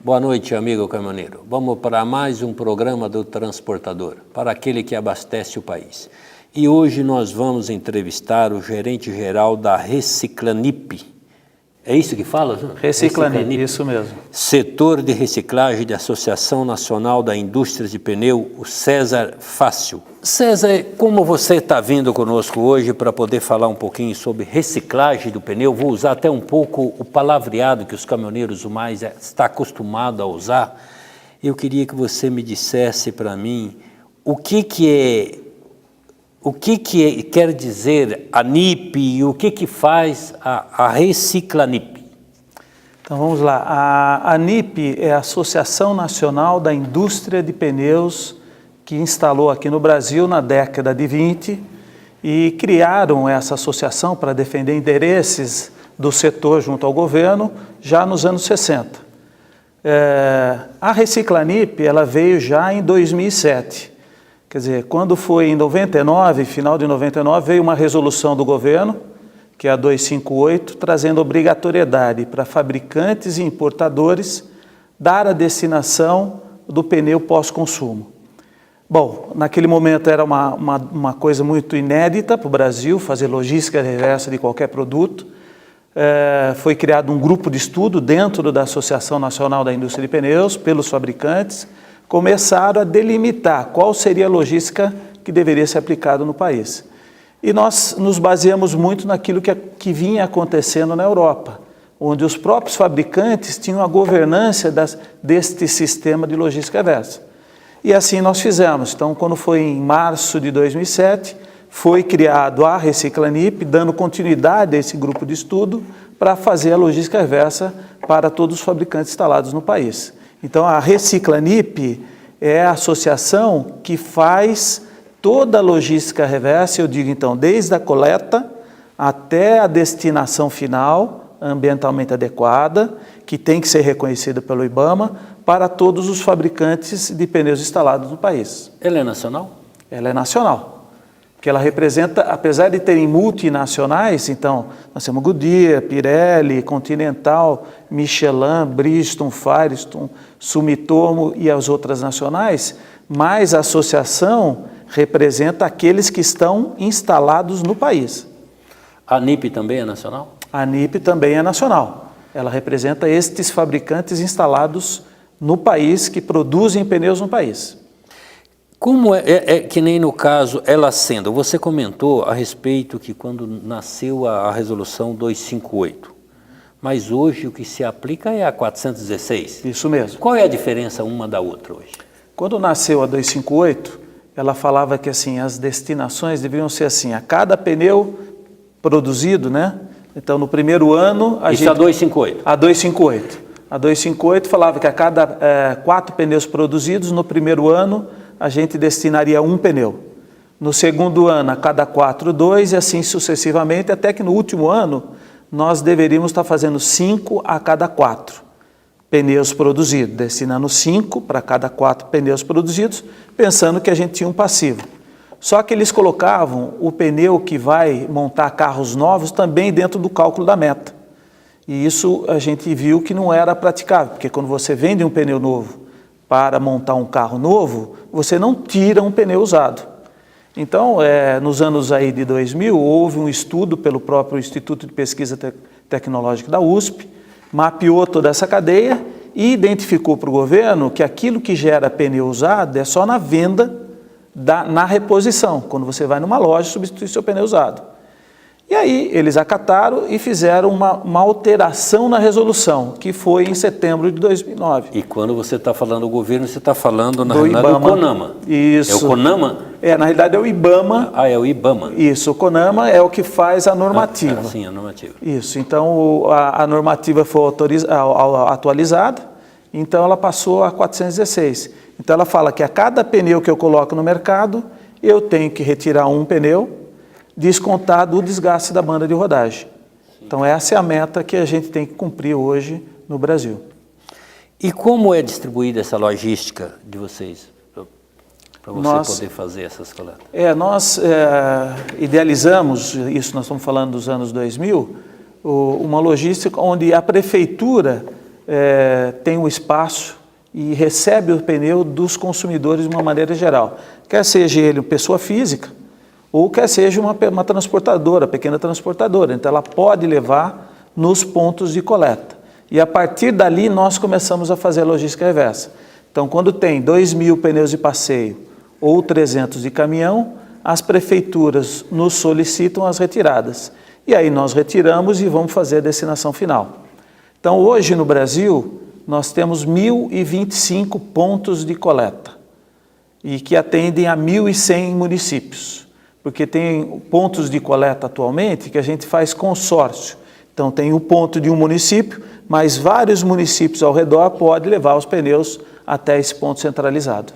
Boa noite, amigo caminhoneiro. Vamos para mais um programa do Transportador, para aquele que abastece o país. E hoje nós vamos entrevistar o gerente-geral da Reciclanip. É isso que fala? Reciclanip, isso mesmo. Setor de reciclagem da Associação Nacional da Indústria de Pneu, o César Fácil. César, como você está vindo conosco hoje para poder falar um pouquinho sobre reciclagem do pneu, vou usar até um pouco o palavreado que os caminhoneiros mais estão acostumados a usar. Eu queria que você me dissesse para mim o que quer dizer a NIP e o que faz a Reciclanip? Então vamos lá, a NIP é a Associação Nacional da Indústria de Pneus, que instalou aqui no Brasil na década de 20 e criaram essa associação para defender interesses do setor junto ao governo já nos anos 60. A Reciclanip ela veio já em 2007. Quer dizer, quando foi em 99, final de 99, veio uma resolução do governo, que é a 258, trazendo obrigatoriedade para fabricantes e importadores dar a destinação do pneu pós-consumo. Bom, naquele momento era uma coisa muito inédita para o Brasil, fazer logística reversa de qualquer produto. Foi criado um grupo de estudo dentro da Associação Nacional da Indústria de Pneus, pelos fabricantes, começaram a delimitar qual seria a logística que deveria ser aplicada no país. E nós nos baseamos muito naquilo que vinha acontecendo na Europa, onde os próprios fabricantes tinham a governança deste sistema de logística reversa. E assim nós fizemos. Então, quando foi em março de 2007, foi criado a Reciclanip, dando continuidade a esse grupo de estudo para fazer a logística reversa para todos os fabricantes instalados no país. Então, a Reciclanip é a associação que faz toda a logística reversa, eu digo então, desde a coleta até a destinação final, ambientalmente adequada, que tem que ser reconhecida pelo IBAMA, para todos os fabricantes de pneus instalados no país. Ela é nacional? Ela é nacional, porque ela representa, apesar de terem multinacionais, então, nós temos Goodyear, Pirelli, Continental, Michelin, Bridgestone, Firestone, Sumitomo e as outras nacionais, mas a associação representa aqueles que estão instalados no país. A NIP também é nacional? A NIP também é nacional. Ela representa estes fabricantes instalados no país, que produzem pneus no país. Como é que nem no caso Ela Sendo, você comentou a respeito que quando nasceu a resolução 258, mas hoje o que se aplica é a 416. Isso mesmo. Qual é a diferença uma da outra hoje? Quando nasceu a 258, ela falava que assim, as destinações deveriam ser assim, a cada pneu produzido, né? Então no primeiro ano... Isso é a 258? A 258. A 258 falava que a cada 4 pneus produzidos, no primeiro ano, a gente destinaria 1 pneu. No segundo ano, a cada 4, 2, e assim sucessivamente, até que no último ano, nós deveríamos estar fazendo 5 a cada 4 pneus produzidos, destinando 5 para cada 4 pneus produzidos, pensando que a gente tinha um passivo. Só que eles colocavam o pneu que vai montar carros novos também dentro do cálculo da meta. E isso a gente viu que não era praticável, porque quando você vende um pneu novo para montar um carro novo, você não tira um pneu usado. Então, nos anos aí de 2000, houve um estudo pelo próprio Instituto de Pesquisa Tecnológica da USP, mapeou toda essa cadeia e identificou para o governo que aquilo que gera pneu usado é só na venda, na reposição, quando você vai numa loja e substitui seu pneu usado. E aí eles acataram e fizeram uma alteração na resolução, que foi em setembro de 2009. E quando você está falando do governo, você está falando na do realidade IBAMA. do CONAMA. Isso. É o CONAMA? Na realidade é o IBAMA. Ah, é o IBAMA. Isso, o CONAMA é o que faz a normativa. Sim, a normativa. Isso, então a normativa foi atualizada, então ela passou a 416. Então ela fala que a cada pneu que eu coloco no mercado, eu tenho que retirar 1 pneu, descontado o desgaste da banda de rodagem. Então essa é a meta que a gente tem que cumprir hoje no Brasil. E como é distribuída essa logística de vocês, para você poder fazer essas coletas? Nós idealizamos, isso nós estamos falando dos anos 2000, uma logística onde a prefeitura tem um espaço e recebe o pneu dos consumidores de uma maneira geral. Quer seja ele uma pessoa física, ou quer seja uma transportadora, pequena transportadora. Então, ela pode levar nos pontos de coleta. E a partir dali, nós começamos a fazer a logística reversa. Então, quando tem 2.000 pneus de passeio ou 300 de caminhão, as prefeituras nos solicitam as retiradas. E aí nós retiramos e vamos fazer a destinação final. Então, hoje no Brasil, nós temos 1.025 pontos de coleta e que atendem a 1.100 municípios, porque tem pontos de coleta atualmente que a gente faz consórcio. Então, tem um ponto de um município, mas vários municípios ao redor podem levar os pneus até esse ponto centralizado.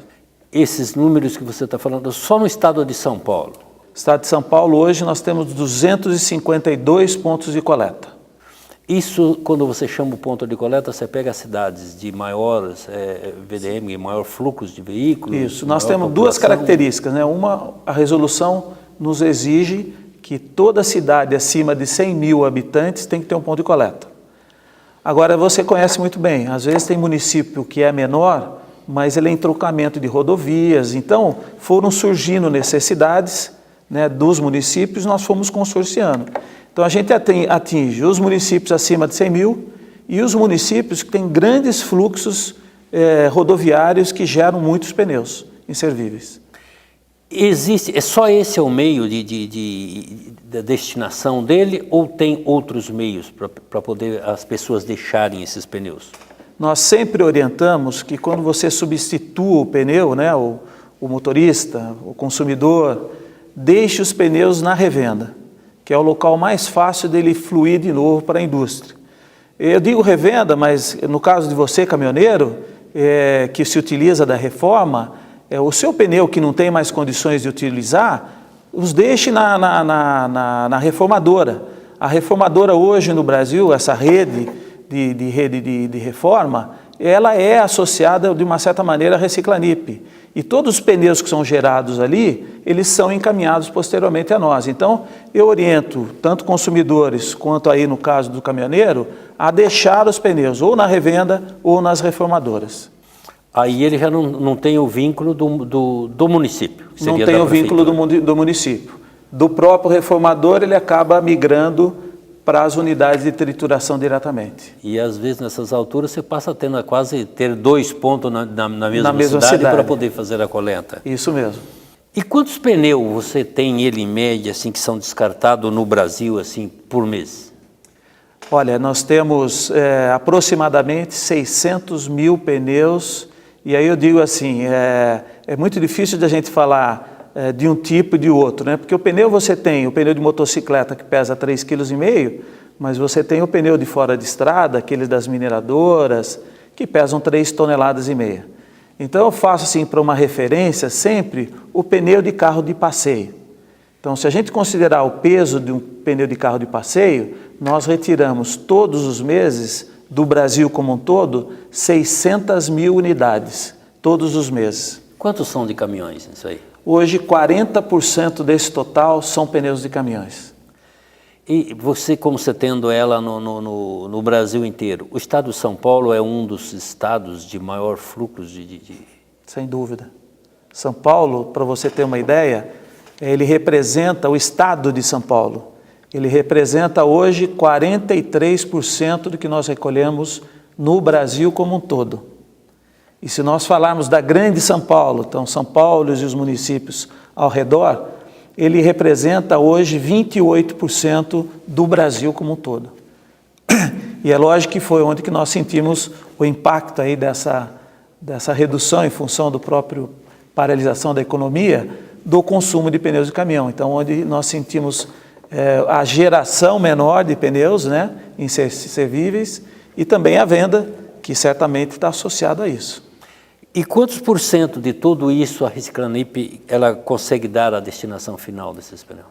Esses números que você está falando, só no estado de São Paulo? No estado de São Paulo, hoje, nós temos 252 pontos de coleta. Isso, quando você chama o ponto de coleta, você pega cidades de maiores VDM, maior fluxo de veículos? Isso, nós temos duas características, né? Uma, a resolução nos exige que toda cidade acima de 100.000 habitantes tem que ter um ponto de coleta. Agora, você conhece muito bem, às vezes tem município que é menor, mas ele é em trocamento de rodovias, então foram surgindo necessidades, né, dos municípios, nós fomos consorciando. Então, a gente atinge os municípios acima de 100.000 e os municípios que têm grandes fluxos rodoviários que geram muitos pneus inservíveis. É só esse o meio da destinação dele ou tem outros meios para poder as pessoas deixarem esses pneus? Nós sempre orientamos que quando você substitua o pneu, né, o motorista, o consumidor, deixe os pneus na revenda, que é o local mais fácil dele fluir de novo para a indústria. Eu digo revenda, mas no caso de você, caminhoneiro, que se utiliza da reforma, o seu pneu que não tem mais condições de utilizar, os deixe na reformadora. A reformadora hoje no Brasil, essa rede de reforma, ela é associada de uma certa maneira à Reciclanip. E todos os pneus que são gerados ali, eles são encaminhados posteriormente a nós. Então, eu oriento tanto consumidores quanto aí no caso do caminhoneiro, a deixar os pneus ou na revenda ou nas reformadoras. Aí ele já não tem o vínculo do município? Não tem o vínculo do município. Do próprio reformador, ele acaba migrando para as unidades de trituração diretamente. E às vezes nessas alturas você passa a quase ter 2 pontos na mesma cidade para poder fazer a coleta. Isso mesmo. E quantos pneus você tem ele em média assim que são descartados no Brasil assim por mês? Olha, nós temos aproximadamente 600.000 pneus. E aí eu digo assim, é muito difícil de a gente falar de um tipo e de outro, né? Porque o pneu você tem, o pneu de motocicleta que pesa 3,5 kg, mas você tem o pneu de fora de estrada, aqueles das mineradoras, que pesam 3,5 toneladas. Então eu faço assim para uma referência sempre o pneu de carro de passeio. Então se a gente considerar o peso de um pneu de carro de passeio, nós retiramos todos os meses do Brasil como um todo, 600.000 unidades, todos os meses. Quantos são de caminhões isso aí? Hoje, 40% desse total são pneus de caminhões. E você, como você tendo ela no Brasil inteiro, o estado de São Paulo é um dos estados de maior fluxo Sem dúvida. São Paulo, para você ter uma ideia, ele representa o estado de São Paulo. Ele representa hoje 43% do que nós recolhemos no Brasil como um todo. E se nós falarmos da grande São Paulo, então São Paulo e os municípios ao redor, ele representa hoje 28% do Brasil como um todo. E é lógico que foi onde que nós sentimos o impacto aí dessa redução em função do próprio paralisação da economia, do consumo de pneus de caminhão. Então, onde nós sentimos a geração menor de pneus, né, inservíveis, e também a venda, que certamente está associada a isso. E quantos por cento de tudo isso a Reciclanip ela consegue dar à destinação final desses pneus?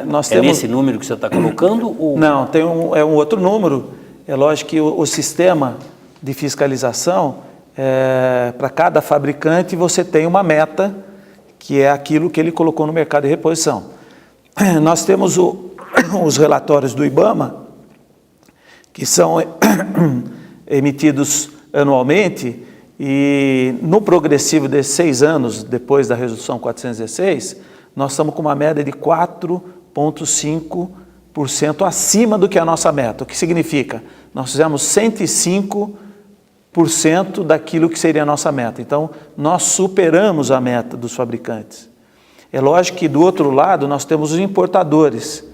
Nós temos... nesse número que você está colocando? Ou... Não, tem um outro número. É lógico que o sistema de fiscalização, para cada fabricante você tem uma meta, que é aquilo que ele colocou no mercado de reposição. Nós temos os relatórios do IBAMA, que são emitidos anualmente, e no progressivo desses 6 anos, depois da resolução 416, nós estamos com uma média de 4,5% acima do que a nossa meta. O que significa? Nós fizemos 105% daquilo que seria a nossa meta. Então, nós superamos a meta dos fabricantes. É lógico que do outro lado nós temos os importadores.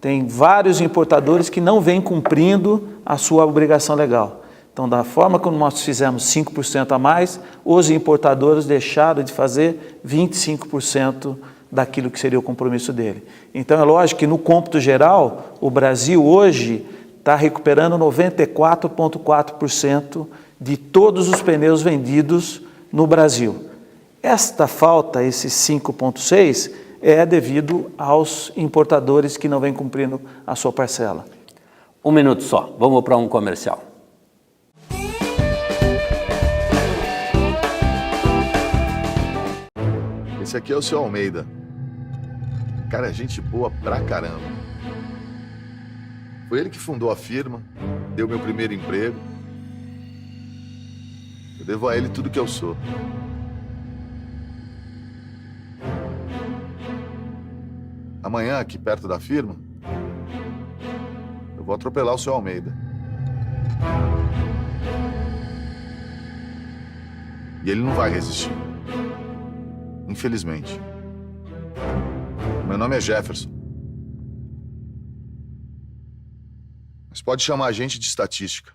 Tem vários importadores que não vêm cumprindo a sua obrigação legal. Então, da forma como nós fizemos 5% a mais, os importadores deixaram de fazer 25% daquilo que seria o compromisso dele. Então, é lógico que no cômputo geral, o Brasil hoje está recuperando 94,4% de todos os pneus vendidos no Brasil. Esta falta, esses 5,6%, é devido aos importadores que não vêm cumprindo a sua parcela. 1 minuto só, vamos para um comercial. Esse aqui é o seu Almeida. Cara, é gente boa pra caramba. Foi ele que fundou a firma, deu meu primeiro emprego. Eu devo a ele tudo que eu sou. Amanhã, aqui perto da firma, eu vou atropelar o seu Almeida. E ele não vai resistir. Infelizmente. Meu nome é Jefferson. Mas pode chamar a gente de estatística.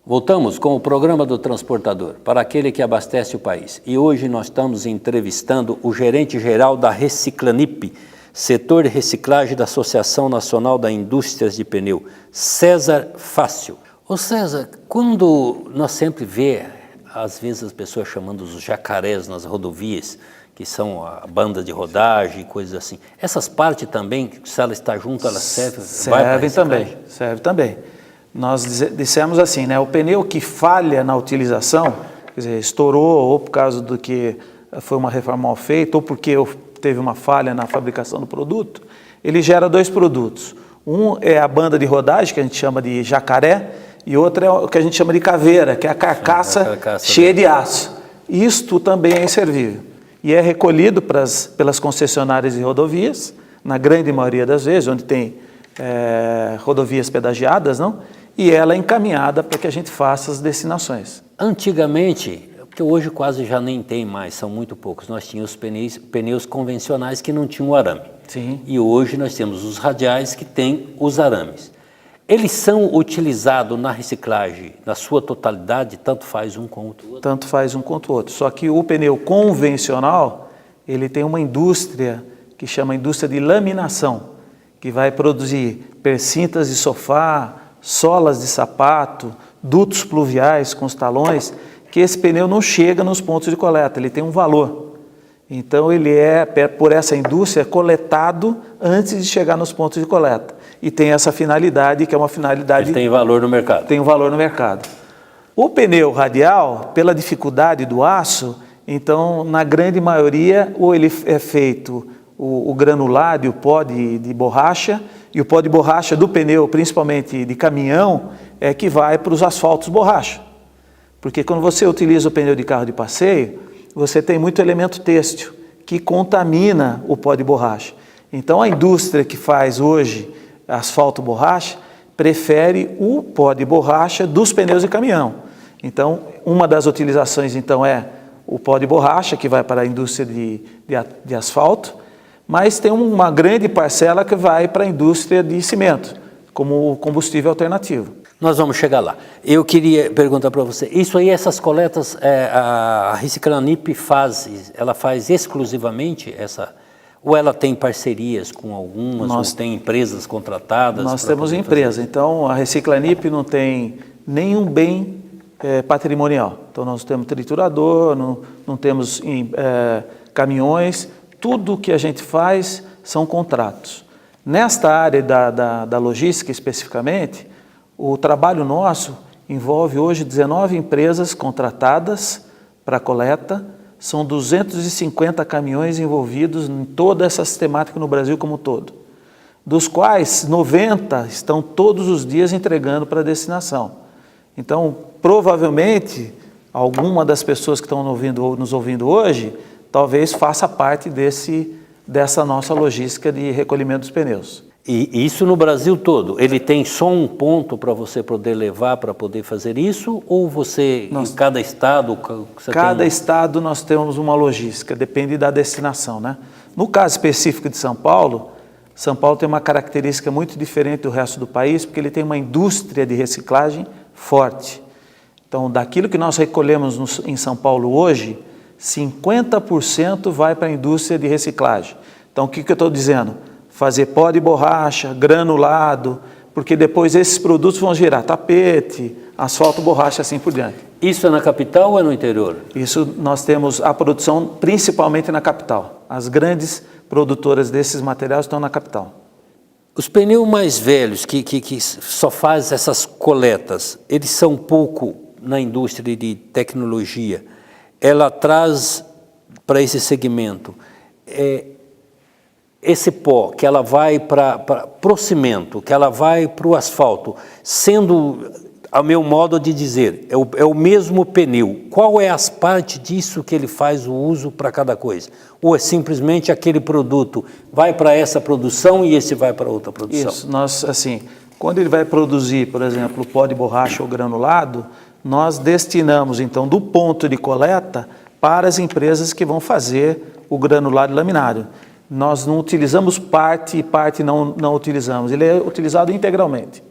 Voltamos com o programa do transportador, para aquele que abastece o país. E hoje nós estamos entrevistando o gerente-geral da Reciclanip, setor de reciclagem da Associação Nacional da Indústrias de Pneu, César Fácio. Ô César, quando nós sempre vê, às vezes as pessoas chamando os jacarés nas rodovias, que são a banda de rodagem e coisas assim, essas partes também, se ela está junto, ela serve? Serve também. Nós dissemos assim, né, o pneu que falha na utilização, quer dizer, estourou ou por causa do que foi uma reforma mal feita ou porque teve uma falha na fabricação do produto, ele gera 2 produtos. Um é a banda de rodagem, que a gente chama de jacaré, e outro é o que a gente chama de caveira, que é a carcaça cheia de aço. Isto também é inservível. E é recolhido pelas concessionárias de rodovias, na grande maioria das vezes, onde tem rodovias pedagiadas, não? E ela é encaminhada para que a gente faça as destinações. Antigamente, porque hoje quase já nem tem mais, são muito poucos, nós tínhamos os pneus convencionais que não tinham arame. Sim. E hoje nós temos os radiais que têm os arames. Eles são utilizados na reciclagem, na sua totalidade, tanto faz um quanto o outro? Tanto faz um quanto o outro. Só que o pneu convencional, ele tem uma indústria que chama indústria de laminação, que vai produzir persintas de sofá, solas de sapato, dutos pluviais com os talões, que esse pneu não chega nos pontos de coleta, ele tem um valor. Então ele é, por essa indústria, coletado antes de chegar nos pontos de coleta. E tem essa finalidade, que é uma finalidade... Ele tem valor no mercado. Tem um valor no mercado. O pneu radial, pela dificuldade do aço, então, na grande maioria, ou ele é feito o granulado e o pó de borracha, e o pó de borracha do pneu, principalmente de caminhão, é que vai para os asfaltos borracha. Porque quando você utiliza o pneu de carro de passeio, você tem muito elemento têxtil que contamina o pó de borracha. Então a indústria que faz hoje asfalto borracha prefere o pó de borracha dos pneus de caminhão. Então uma das utilizações então é o pó de borracha que vai para a indústria de asfalto, mas tem uma grande parcela que vai para a indústria de cimento, como combustível alternativo. Nós vamos chegar lá. Eu queria perguntar para você, isso aí, essas coletas, a Reciclanip ela faz exclusivamente essa, ou ela tem parcerias com algumas, ou tem empresas contratadas? Nós temos empresa, então a Reciclanip não tem nenhum bem patrimonial. Então nós temos triturador, não temos caminhões, tudo que a gente faz são contratos. Nesta área da logística especificamente, o trabalho nosso envolve hoje 19 empresas contratadas para coleta, são 250 caminhões envolvidos em toda essa sistemática no Brasil como um todo, dos quais 90 estão todos os dias entregando para a destinação. Então, provavelmente, alguma das pessoas que estão nos ouvindo hoje, talvez faça parte dessa nossa logística de recolhimento dos pneus. E isso no Brasil todo? Ele tem só um ponto para você poder levar para poder fazer isso? Ou você, em cada estado... Cada estado nós temos uma logística, depende da destinação, né? No caso específico de São Paulo tem uma característica muito diferente do resto do país, porque ele tem uma indústria de reciclagem forte. Então, daquilo que nós recolhemos em São Paulo hoje, 50% vai para a indústria de reciclagem. Então, o que eu estou dizendo? Fazer pó de borracha, granulado, porque depois esses produtos vão gerar tapete, asfalto, borracha, assim por diante. Isso é na capital ou é no interior? Isso nós temos a produção principalmente na capital. As grandes produtoras desses materiais estão na capital. Os pneus mais velhos que só fazem essas coletas, eles são pouco na indústria de tecnologia. Ela traz para esse segmento esse pó que ela vai para o cimento, que ela vai para o asfalto, sendo, a meu modo de dizer, é o mesmo pneu. Qual é as partes disso que ele faz o uso para cada coisa? Ou é simplesmente aquele produto vai para essa produção e esse vai para outra produção? Isso, nós, assim, quando ele vai produzir, por exemplo, pó de borracha ou granulado, nós destinamos, então, do ponto de coleta para as empresas que vão fazer o granulado laminário. Nós não utilizamos parte e parte não utilizamos, ele é utilizado integralmente.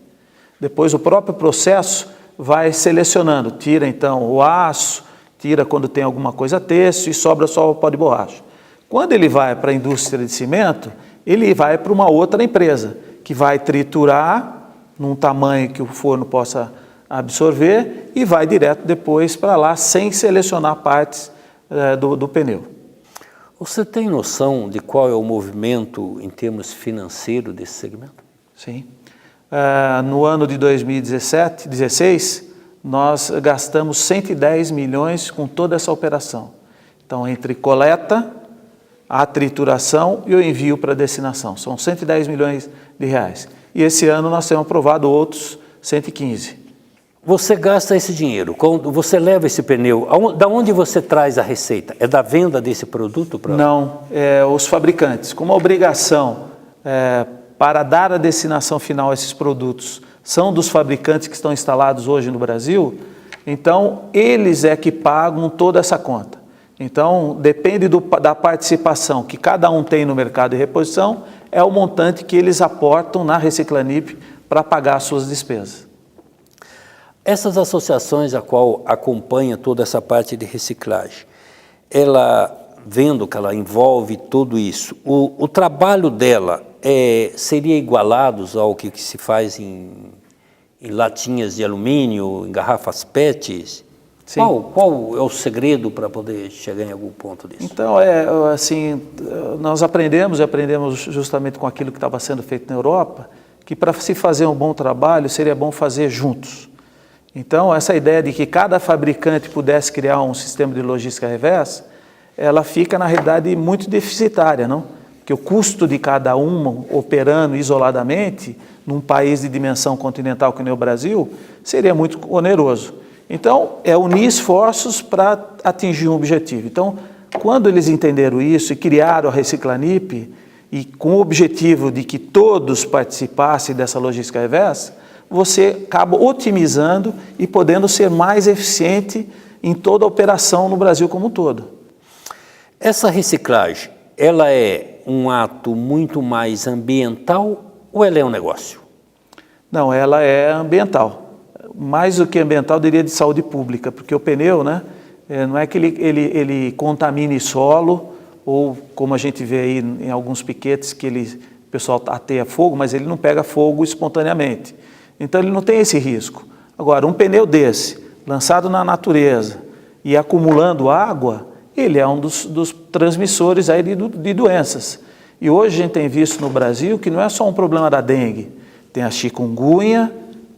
Depois o próprio processo vai selecionando, tira então o aço, tira quando tem alguma coisa têxtil e sobra só o pó de borracha. Quando ele vai para a indústria de cimento, ele vai para uma outra empresa, que vai triturar num tamanho que o forno possa absorver e vai direto depois para lá, sem selecionar partes do pneu. Você tem noção de qual é o movimento em termos financeiros desse segmento? Sim. No ano de 2016, nós gastamos 110 milhões com toda essa operação. Então, entre coleta, a trituração e o envio para a destinação. São 110 milhões de reais. E esse ano nós temos aprovado outros 115. Você gasta esse dinheiro, quando você leva esse pneu, da onde você traz a receita? É da venda desse produto? Não, os fabricantes. Como a obrigação para dar a destinação final a esses produtos são dos fabricantes que estão instalados hoje no Brasil, então eles é que pagam toda essa conta. Então, depende da participação que cada um tem no mercado de reposição, é o montante que eles aportam na Reciclanip para pagar as suas despesas. Essas associações a qual acompanha toda essa parte de reciclagem, ela, vendo que ela envolve tudo isso, o trabalho dela seria igualado ao que se faz em latinhas de alumínio, em garrafas PET? Sim. Qual é o segredo para poder chegar em algum ponto disso? Então, assim, nós aprendemos justamente com aquilo que estava sendo feito na Europa, que para se fazer um bom trabalho, seria bom fazer juntos. Então, essa ideia de que cada fabricante pudesse criar um sistema de logística reversa, ela fica, na realidade, muito deficitária, não? Porque o custo de cada uma operando isoladamente, num país de dimensão continental que nem o Brasil, seria muito oneroso. Então, é unir esforços para atingir um objetivo. Então, quando eles entenderam isso e criaram a Reciclanip, e com o objetivo de que todos participassem dessa logística reversa, você acaba otimizando e podendo ser mais eficiente em toda a operação no Brasil como um todo. Essa reciclagem, ela é um ato muito mais ambiental ou ela é um negócio? Não, ela é ambiental. Mais do que ambiental, eu diria de saúde pública, porque o pneu, né, não é que ele contamine solo, ou como a gente vê aí em alguns piquetes, que o pessoal ateia fogo, mas ele não pega fogo espontaneamente. Então ele não tem esse risco. Agora, um pneu desse, lançado na natureza e acumulando água, ele é um dos transmissores aí de doenças. E hoje a gente tem visto no Brasil que não é só um problema da dengue, tem a chikungunya,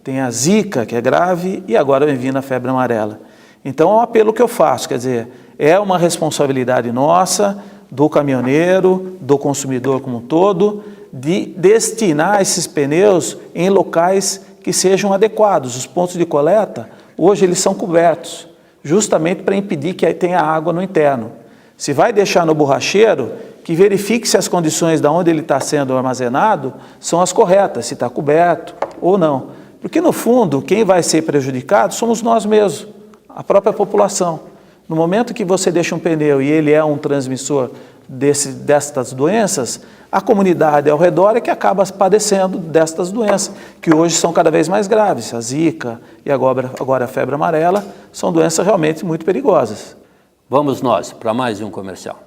tem a zika, que é grave, e agora vem vindo a febre amarela. Então é um apelo que eu faço, quer dizer, é uma responsabilidade nossa, do caminhoneiro, do consumidor como um todo, de destinar esses pneus em locais que sejam adequados. Os pontos de coleta, hoje eles são cobertos, justamente para impedir que tenha água no interno. Se vai deixar no borracheiro, que verifique se as condições de onde ele está sendo armazenado são as corretas, se está coberto ou não. Porque no fundo, quem vai ser prejudicado somos nós mesmos, a própria população. No momento que você deixa um pneu e ele é um transmissor destas doenças, a comunidade ao redor é que acaba padecendo destas doenças, que hoje são cada vez mais graves. A zika e agora a febre amarela são doenças realmente muito perigosas. Vamos nós para mais um comercial.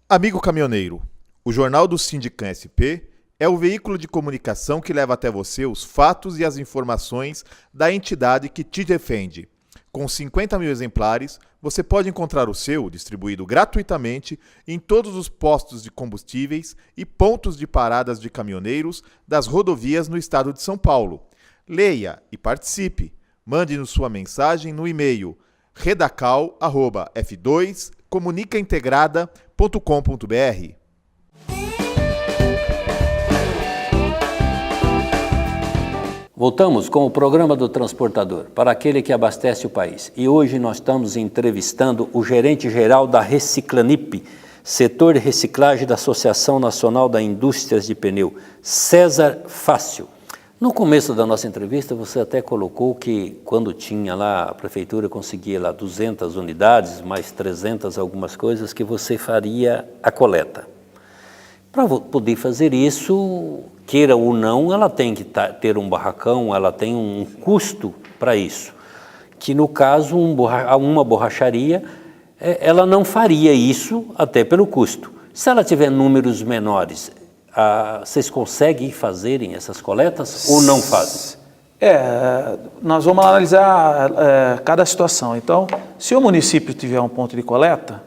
Amigo caminhoneiro, o Jornal do Sindicam SP é o veículo de comunicação que leva até você os fatos e as informações da entidade que te defende. Com 50 mil exemplares, você pode encontrar o seu distribuído gratuitamente em todos os postos de combustíveis e pontos de paradas de caminhoneiros das rodovias no estado de São Paulo. Leia e participe. Mande-nos sua mensagem no e-mail redacal@f2comunicaintegrada.com.br. Voltamos com o programa do transportador, para aquele que abastece o país. E hoje nós estamos entrevistando o gerente-geral da Reciclanip, setor de reciclagem da Associação Nacional da Indústrias de Pneu, César Fácio. No começo da nossa entrevista, você até colocou que quando tinha lá, a prefeitura conseguia lá 200 unidades, mais 300 algumas coisas, que você faria a coleta. Para poder fazer isso, queira ou não, ela tem que ter um barracão, ela tem um custo para isso. Que no caso, uma borracharia, ela não faria isso até pelo custo. Se ela tiver números menores, vocês conseguem fazerem essas coletas ou não fazem? Nós vamos analisar cada situação. Então, se o município tiver um ponto de coleta,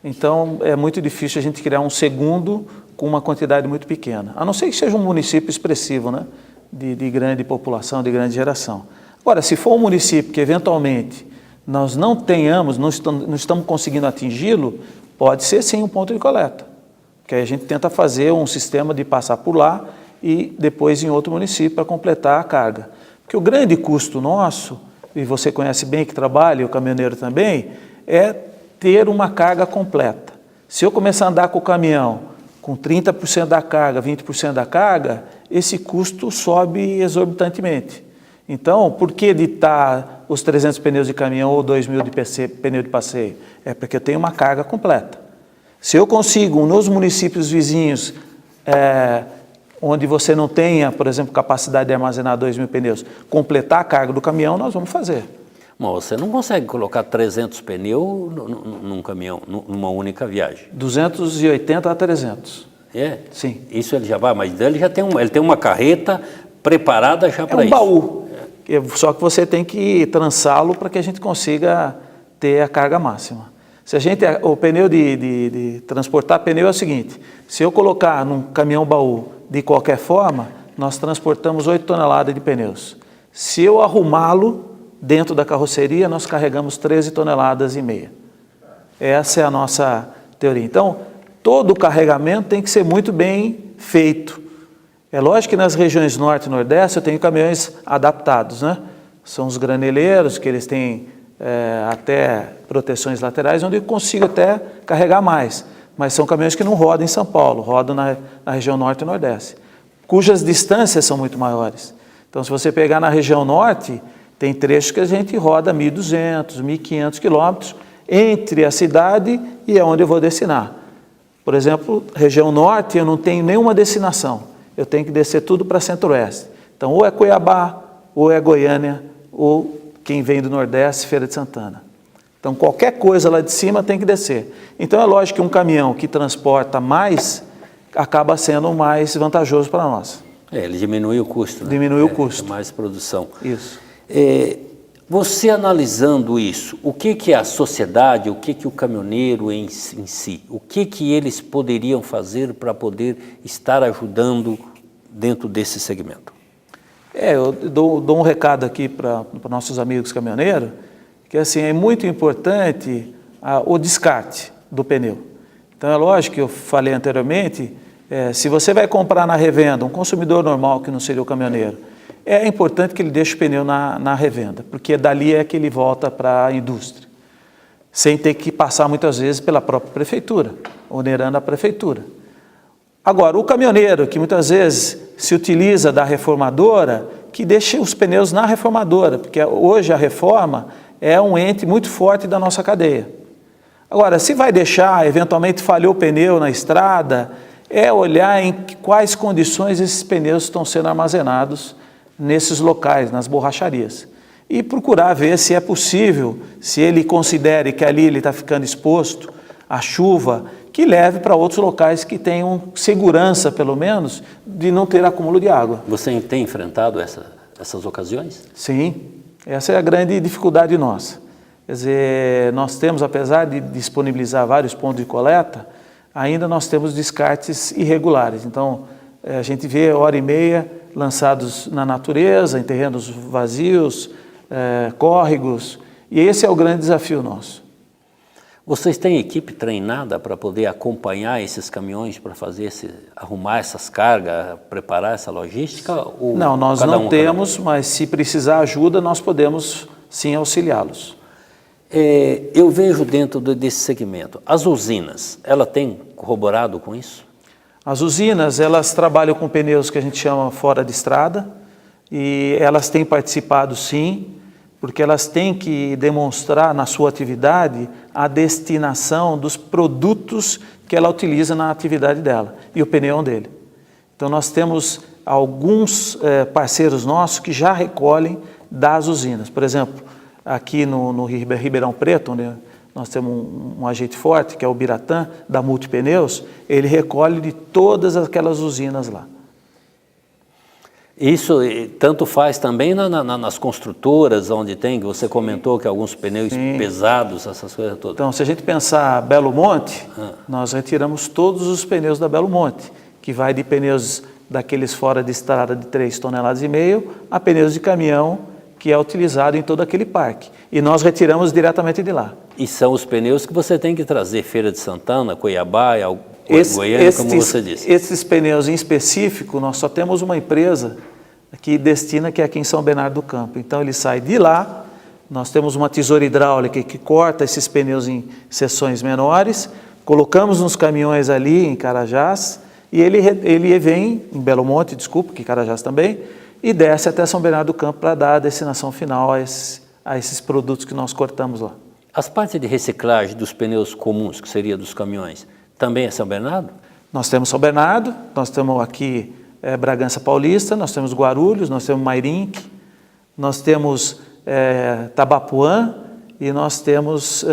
então é muito difícil a gente criar um segundo com uma quantidade muito pequena, a não ser que seja um município expressivo, né, de grande população, de grande geração. Agora, se for um município que eventualmente nós não estamos conseguindo atingi-lo, pode ser sim um ponto de coleta, porque aí a gente tenta fazer um sistema de passar por lá e depois em outro município para completar a carga. Porque o grande custo nosso, e você conhece bem que trabalha, e o caminhoneiro também, é ter uma carga completa. Se eu começar a andar com o caminhão com 30% da carga, 20% da carga, esse custo sobe exorbitantemente. Então, por que editar os 300 pneus de caminhão ou 2.000 de pneu de passeio? É porque eu tenho uma carga completa. Se eu consigo, nos municípios vizinhos, onde você não tenha, por exemplo, capacidade de armazenar 2.000 pneus, completar a carga do caminhão, nós vamos fazer. Bom, você não consegue colocar 300 pneus num caminhão, numa única viagem. 280 a 300. É? Sim. Isso ele já vai, mas ele já tem uma carreta preparada já para isso. É um baú, só que você tem que trançá-lo para que a gente consiga ter a carga máxima. O pneu de transportar pneu é o seguinte, se eu colocar num caminhão baú de qualquer forma, nós transportamos 8 toneladas de pneus. Se eu arrumá-lo dentro da carroceria, nós carregamos 13,5 toneladas. Essa é a nossa teoria. Então, todo o carregamento tem que ser muito bem feito. É lógico que nas regiões norte e nordeste eu tenho caminhões adaptados, né? São os graneleiros, que eles têm até proteções laterais, onde eu consigo até carregar mais. Mas são caminhões que não rodam em São Paulo, rodam na região norte e nordeste, cujas distâncias são muito maiores. Então, se você pegar na região norte, tem trechos que a gente roda 1.200, 1.500 quilômetros entre a cidade e onde eu vou destinar. Por exemplo, região norte eu não tenho nenhuma destinação, eu tenho que descer tudo para centro-oeste. Então, ou é Cuiabá, ou é Goiânia, ou quem vem do Nordeste, Feira de Santana. Então, qualquer coisa lá de cima tem que descer. Então, é lógico que um caminhão que transporta mais acaba sendo mais vantajoso para nós. Ele diminui o custo, né? Diminui o custo. Mais produção. Isso. Você analisando isso, o que a sociedade, o que o caminhoneiro em si, o que eles poderiam fazer para poder estar ajudando dentro desse segmento? Eu dou um recado aqui para nossos amigos caminhoneiros, que assim, é muito importante o descarte do pneu. Então é lógico que eu falei anteriormente, se você vai comprar na revenda, um consumidor normal que não seria o caminhoneiro, é importante que ele deixe o pneu na revenda, porque dali é que ele volta para a indústria, sem ter que passar muitas vezes pela própria prefeitura, onerando a prefeitura. Agora, o caminhoneiro que muitas vezes se utiliza da reformadora, que deixe os pneus na reformadora, porque hoje a reforma é um ente muito forte da nossa cadeia. Agora, se vai deixar, eventualmente falhou o pneu na estrada, é olhar em quais condições esses pneus estão sendo armazenados nesses locais, nas borracharias. E procurar ver se é possível, se ele considere que ali ele está ficando exposto à chuva, que leve para outros locais que tenham segurança, pelo menos, de não ter acúmulo de água. Você tem enfrentado essas ocasiões? Sim, essa é a grande dificuldade nossa. Quer dizer, nós temos, apesar de disponibilizar vários pontos de coleta, ainda nós temos descartes irregulares. Então, a gente vê hora e meia lançados na natureza, em terrenos vazios, córregos, e esse é o grande desafio nosso. Vocês têm equipe treinada para poder acompanhar esses caminhões, para arrumar essas cargas, preparar essa logística? Ou não, nós não temos, mas se precisar ajuda, nós podemos sim auxiliá-los. Eu vejo dentro desse segmento, as usinas, ela tem corroborado com isso? As usinas, elas trabalham com pneus que a gente chama fora de estrada, e elas têm participado sim, porque elas têm que demonstrar na sua atividade a destinação dos produtos que ela utiliza na atividade dela, e o pneu é um dele. Então nós temos alguns parceiros nossos que já recolhem das usinas. Por exemplo, aqui no Ribeirão Preto, onde nós temos um agente forte, que é o Biratã, da Multipneus, ele recolhe de todas aquelas usinas lá. Isso tanto faz também nas construtoras, onde tem, que você comentou que alguns pneus pesados, essas coisas todas. Então, se a gente pensar Belo Monte, nós retiramos todos os pneus da Belo Monte, que vai de pneus daqueles fora de estrada de 3,5 toneladas a pneus de caminhão, que é utilizado em todo aquele parque. E nós retiramos diretamente de lá. E são os pneus que você tem que trazer, Feira de Santana, Cuiabá, Goiânia, como você disse. Esses pneus em específico, nós só temos uma empresa que destina, que é aqui em São Bernardo do Campo. Então ele sai de lá, nós temos uma tesoura hidráulica que corta esses pneus em seções menores, colocamos nos caminhões ali em Carajás, e ele vem, em Belo Monte, desculpa, que Carajás também, e desce até São Bernardo do Campo para dar a destinação final a esses produtos que nós cortamos lá. As partes de reciclagem dos pneus comuns, que seria dos caminhões, também é São Bernardo? Nós temos São Bernardo, nós temos aqui Bragança Paulista, nós temos Guarulhos, nós temos Mairinque, nós temos Tabapuã e nós temos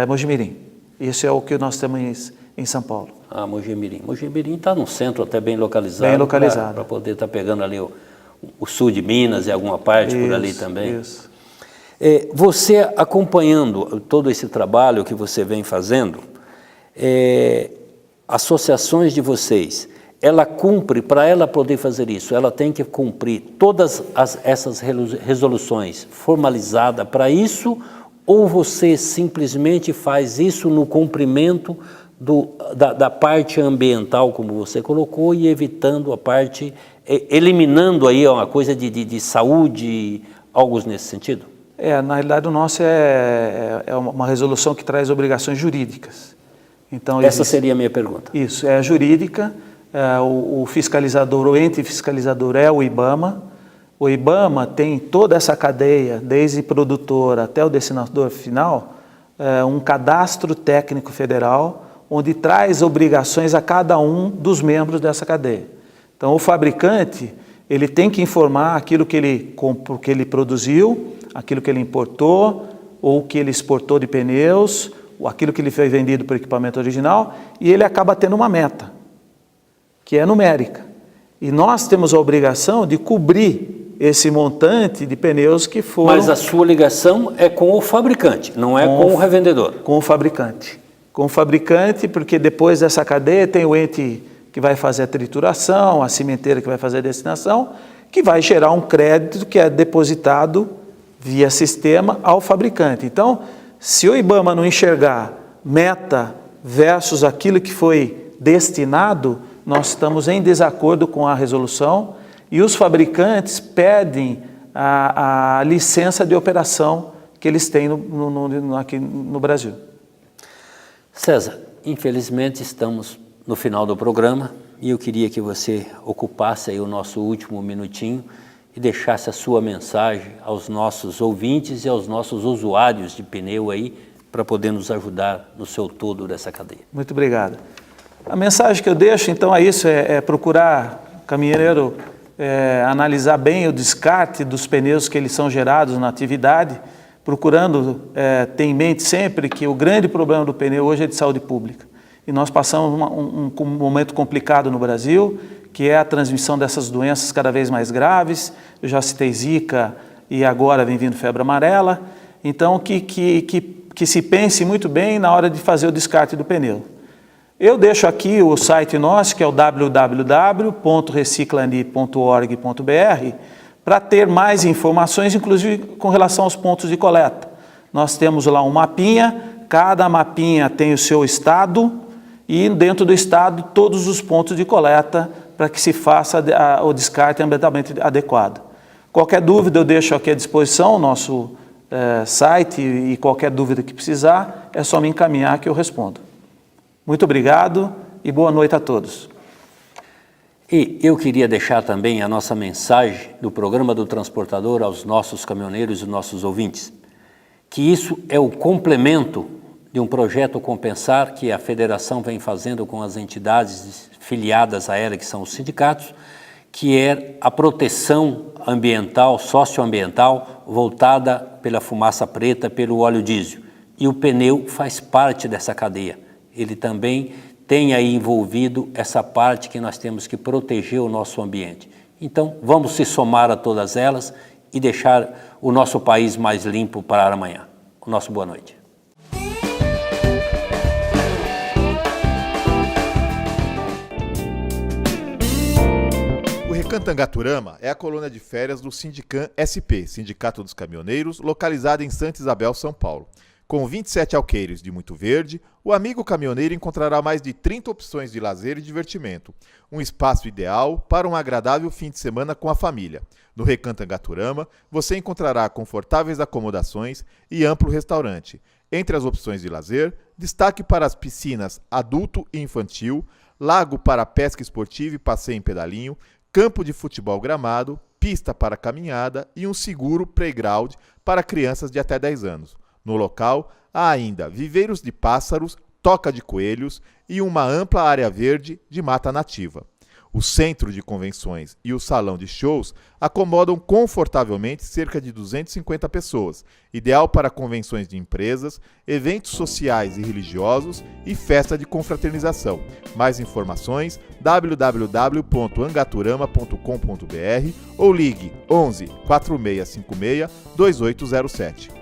Mojimirim. Isso é o que nós temos em São Paulo. Mojimirim. Mojimirim está num centro até bem localizado. Bem localizado. Para poder estar pegando ali o sul de Minas e alguma parte por ali também. Isso. Você acompanhando todo esse trabalho que você vem fazendo, associações de vocês, ela cumpre, para ela poder fazer isso, ela tem que cumprir todas essas resoluções formalizadas para isso, ou você simplesmente faz isso no cumprimento da parte ambiental, como você colocou, e evitando a parte, eliminando aí uma coisa de saúde, algo nesse sentido? Na realidade o nosso é uma resolução que traz obrigações jurídicas. Então, essa seria a minha pergunta. Isso, é jurídica, o fiscalizador, o ente fiscalizador é o IBAMA. O IBAMA tem toda essa cadeia, desde produtor até o destinador final, um cadastro técnico federal, onde traz obrigações a cada um dos membros dessa cadeia. Então, o fabricante, ele tem que informar aquilo que ele produziu, aquilo que ele importou, ou que ele exportou de pneus, ou aquilo que ele foi vendido para o equipamento original, e ele acaba tendo uma meta, que é numérica. E nós temos a obrigação de cobrir esse montante de pneus que foram... Mas a sua ligação é com o fabricante, não é com o revendedor. Com o fabricante. Com o fabricante, porque depois dessa cadeia tem o ente que vai fazer a trituração, a cimenteira que vai fazer a destinação, que vai gerar um crédito que é depositado via sistema ao fabricante. Então, se o IBAMA não enxergar meta versus aquilo que foi destinado, nós estamos em desacordo com a resolução e os fabricantes pedem a licença de operação que eles têm aqui no Brasil. César, infelizmente estamos no final do programa e eu queria que você ocupasse aí o nosso último minutinho e deixasse a sua mensagem aos nossos ouvintes e aos nossos usuários de pneu aí para poder nos ajudar no seu todo dessa cadeia. Muito obrigado. A mensagem que eu deixo, então, é isso, é procurar, caminhoneiro, analisar bem o descarte dos pneus que eles são gerados na atividade, procurando ter em mente sempre que o grande problema do pneu hoje é de saúde pública. E nós passamos um momento complicado no Brasil, que é a transmissão dessas doenças cada vez mais graves. Eu já citei Zika e agora vem vindo febre amarela. Então, que se pense muito bem na hora de fazer o descarte do pneu. Eu deixo aqui o site nosso, que é o www.reciclani.org.br, para ter mais informações, inclusive com relação aos pontos de coleta. Nós temos lá um mapinha, cada mapinha tem o seu estado e dentro do estado todos os pontos de coleta para que se faça o descarte ambientalmente adequado. Qualquer dúvida eu deixo aqui à disposição, o nosso site, e qualquer dúvida que precisar, é só me encaminhar que eu respondo. Muito obrigado e boa noite a todos. E eu queria deixar também a nossa mensagem do programa do Transportador aos nossos caminhoneiros e nossos ouvintes, que isso é o complemento de um projeto Compensar que a federação vem fazendo com as entidades filiadas a ela, que são os sindicatos, que é a proteção ambiental, socioambiental, voltada pela fumaça preta, pelo óleo diesel. E o pneu faz parte dessa cadeia. Ele também tem aí envolvido essa parte que nós temos que proteger o nosso ambiente. Então, vamos se somar a todas elas e deixar o nosso país mais limpo para amanhã. O nosso boa noite. O Recantangaturama é a colônia de férias do Sindicam SP, Sindicato dos Caminhoneiros, localizado em Santa Isabel, São Paulo. Com 27 alqueires de muito verde, o amigo caminhoneiro encontrará mais de 30 opções de lazer e divertimento. Um espaço ideal para um agradável fim de semana com a família. No Recantangaturama, você encontrará confortáveis acomodações e amplo restaurante. Entre as opções de lazer, destaque para as piscinas adulto e infantil, lago para pesca esportiva e passeio em pedalinho, campo de futebol gramado, pista para caminhada e um seguro playground para crianças de até 10 anos. No local, há ainda viveiros de pássaros, toca de coelhos e uma ampla área verde de mata nativa. O centro de convenções e o salão de shows acomodam confortavelmente cerca de 250 pessoas, ideal para convenções de empresas, eventos sociais e religiosos e festa de confraternização. Mais informações www.angaturama.com.br ou ligue 11 4656 2807.